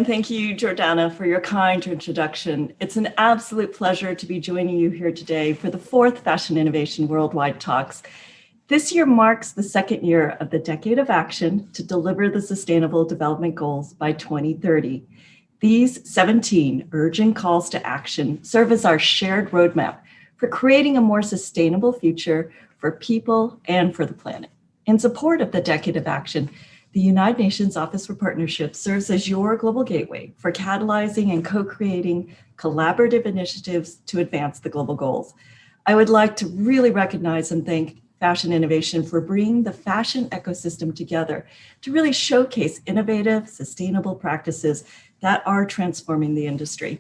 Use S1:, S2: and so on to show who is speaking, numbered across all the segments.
S1: thank you, Jordana, for your kind introduction. It's an absolute pleasure to be joining you here today for the 4th Fashion Innovation Worldwide Talks. This year marks the 2nd year of the Decade of Action to deliver the Sustainable Development Goals by 2030. These 17 urgent calls to action serve as our shared roadmap for creating a more sustainable future for people and for the planet. In support of the Decade of Action, the United Nations Office for Partnership serves as your global gateway for catalyzing and co-creating collaborative initiatives to advance the global goals. I would like to really recognize and thank Fashion Innovation for bringing the fashion ecosystem together to really showcase innovative, sustainable practices that are transforming the industry.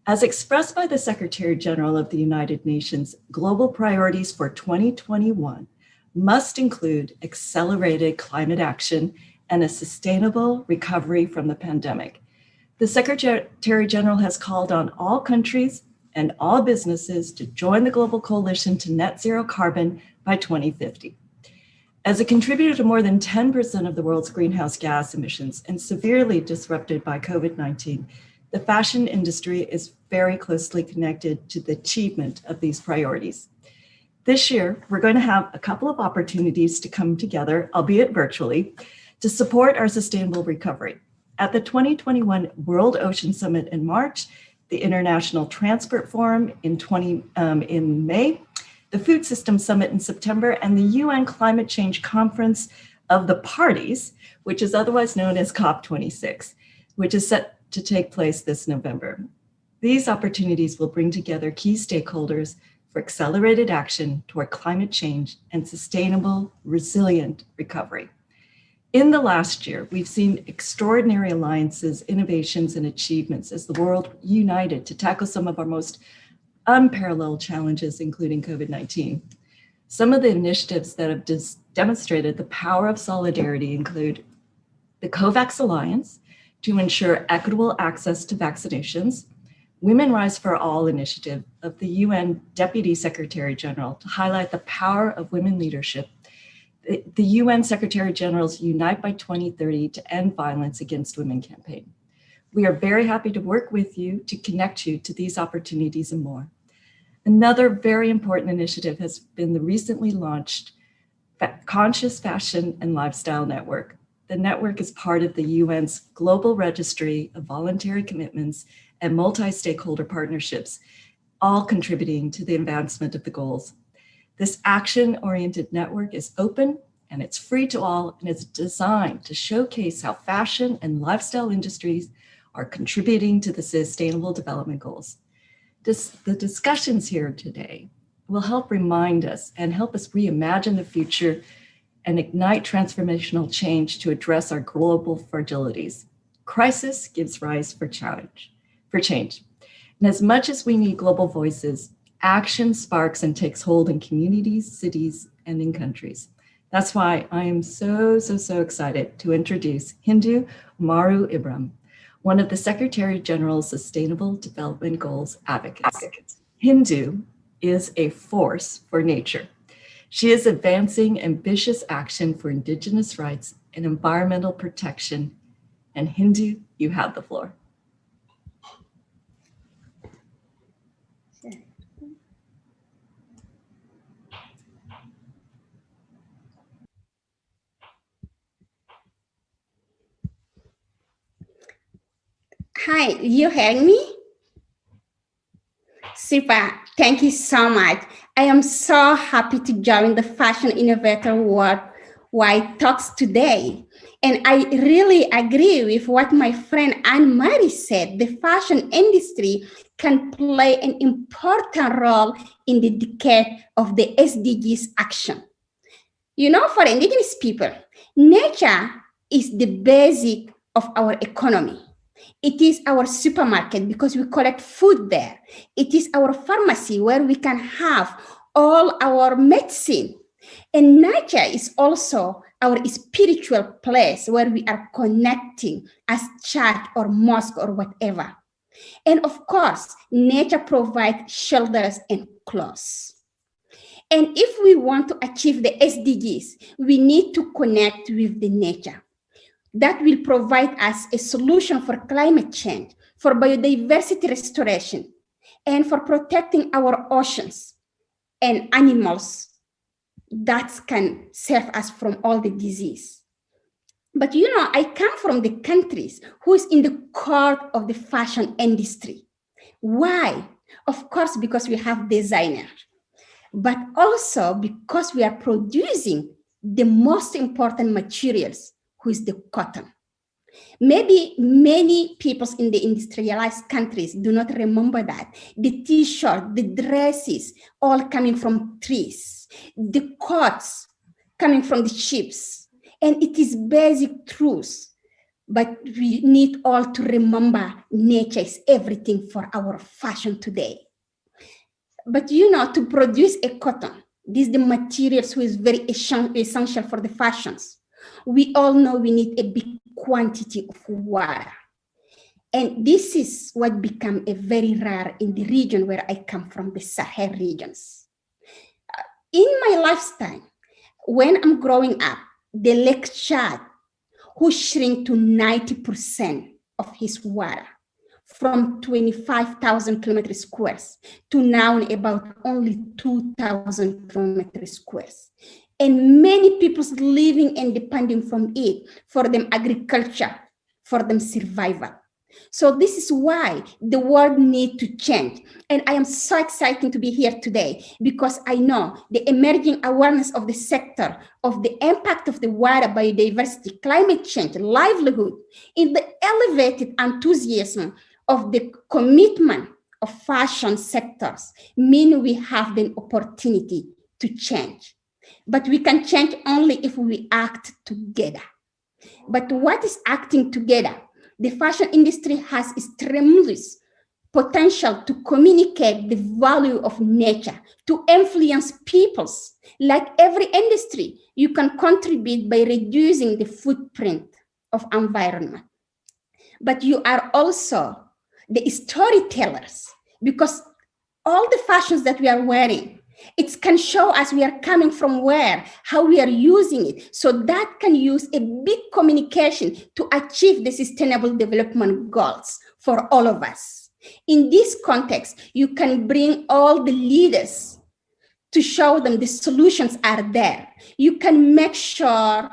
S1: As expressed by the Secretary General of the United Nations, global priorities for 2021 must include accelerated climate action and a sustainable recovery from the pandemic. The Secretary General has called on all countries and all businesses to join the global coalition to net zero carbon by 2050. As a contributor to more than 10% of the world's greenhouse gas emissions and severely disrupted by COVID-19, the fashion industry is very closely connected to the achievement of these priorities. This year, we're going to have a couple of opportunities to come together, albeit virtually, to support our sustainable recovery. At the 2021 World Ocean Summit in March, the International Transport Forum in May, the Food Systems Summit in September, and the UN Climate Change Conference of the Parties, which is otherwise known as COP26, which is set to take place this November. These opportunities will bring together key stakeholders for accelerated action toward climate change and sustainable, resilient recovery. In the last year, we've seen extraordinary alliances, innovations, and achievements as the world united to tackle some of our most unparalleled challenges, including COVID-19. Some of the initiatives that have demonstrated the power of solidarity include the COVAX Alliance to ensure equitable access to vaccinations, Women Rise for All initiative of the UN Deputy Secretary General to highlight the power of women leadership, the UN Secretary General's Unite by 2030 to End Violence Against Women campaign. We are very happy to work with you to connect you to these opportunities and more. Another very important initiative has been the recently launched Conscious Fashion and Lifestyle Network. The network is part of the UN's Global Registry of Voluntary Commitments and multi-stakeholder partnerships, all contributing to the advancement of the goals. This action-oriented network is open and it's free to all, and it's designed to showcase how fashion and lifestyle industries are contributing to the Sustainable Development Goals. The discussions here today will help remind us and help us reimagine the future and ignite transformational change to address our global fragilities. Crisis gives rise for change. And as much as we need global voices, action sparks and takes hold in communities, cities, and in countries. That's why I am so excited to introduce Hindou Oumarou Ibrahim, one of the Secretary General's Sustainable Development Goals advocates. Hindou is a force for nature. She is advancing ambitious action for Indigenous rights and environmental protection. And Hindou, you have the floor.
S2: Hi, you hear me? Super, thank you so much. I am so happy to join the Fashion Innovator Worldwide Talks today. And I really agree with what my friend Annemarie said. The fashion industry can play an important role in the decade of the SDGs action. You know, for Indigenous people, nature is the basic of our economy. It is our supermarket because we collect food there. It is our pharmacy where we can have all our medicine. And nature is also our spiritual place where we are connecting as church or mosque or whatever. And of course, nature provides shelters and clothes. And if we want to achieve the SDGs, we need to connect with the nature. that will provide us a solution for climate change, for biodiversity restoration, and for protecting our oceans and animals that can save us from all the disease. But you know, I come from the countries who is in the core of the fashion industry. Why? Of course, because we have designers, but also because we are producing the most important materials, who is the cotton. Maybe many people in the industrialized countries do not remember that. The t-shirt, the dresses, all coming from trees, the coats coming from the ships. And it is basic truths, but we need all to remember nature is everything for our fashion today. But you know, to produce a cotton, this is the materials who is very essential for the fashions. We all know we need a big quantity of water. And this is what become a very rare in the region where I come from, the Sahel regions. In my lifetime, when I'm growing up, the Lake Chad, who shrink to 90% of his water, from 25,000 kilometers squares to now about only 2,000 kilometers squares. And many people living and depending from it for them agriculture, for them survival. So this is why the world needs to change. And I am so excited to be here today because I know the emerging awareness of the sector of the impact of the water, biodiversity, climate change, livelihood, in the elevated enthusiasm of the commitment of fashion sectors mean we have the opportunity to change. But we can change only if we act together. But what is acting together? The fashion industry has its tremendous potential to communicate the value of nature, to influence peoples. Like every industry, you can contribute by reducing the footprint of environment. But you are also the storytellers, because all the fashions that we are wearing, it can show us we are coming from where, how we are using it. So that can use a big communication to achieve the sustainable development goals for all of us. In this context, you can bring all the leaders to show them the solutions are there. You can make sure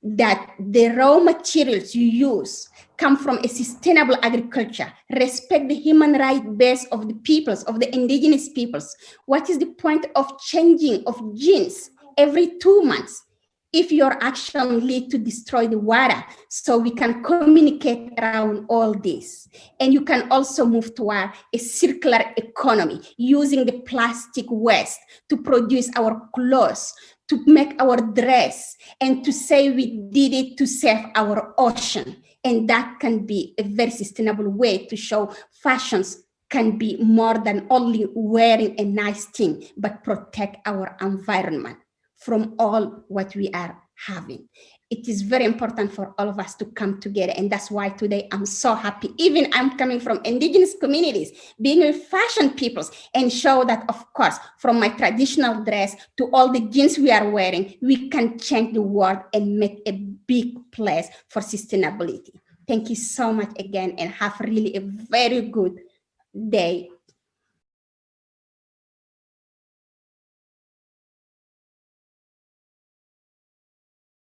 S2: that the raw materials you use come from a sustainable agriculture, respect the human rights base of the peoples, of the indigenous peoples. What is the point of changing of genes every 2 months if your action lead to destroy the water? So we can communicate around all this. And you can also move toward a circular economy using the plastic waste to produce our clothes, to make our dress, and to say we did it to save our ocean. And that can be a very sustainable way to show fashions can be more than only wearing a nice thing, but protect our environment from all what we are having. It is very important for all of us to come together. And that's why today I'm so happy. Even I'm coming from indigenous communities, being with fashion peoples, and show that, of course, from my traditional dress to all the jeans we are wearing, we can change the world and make a big place for sustainability. Thank you so much again, and have really a very good day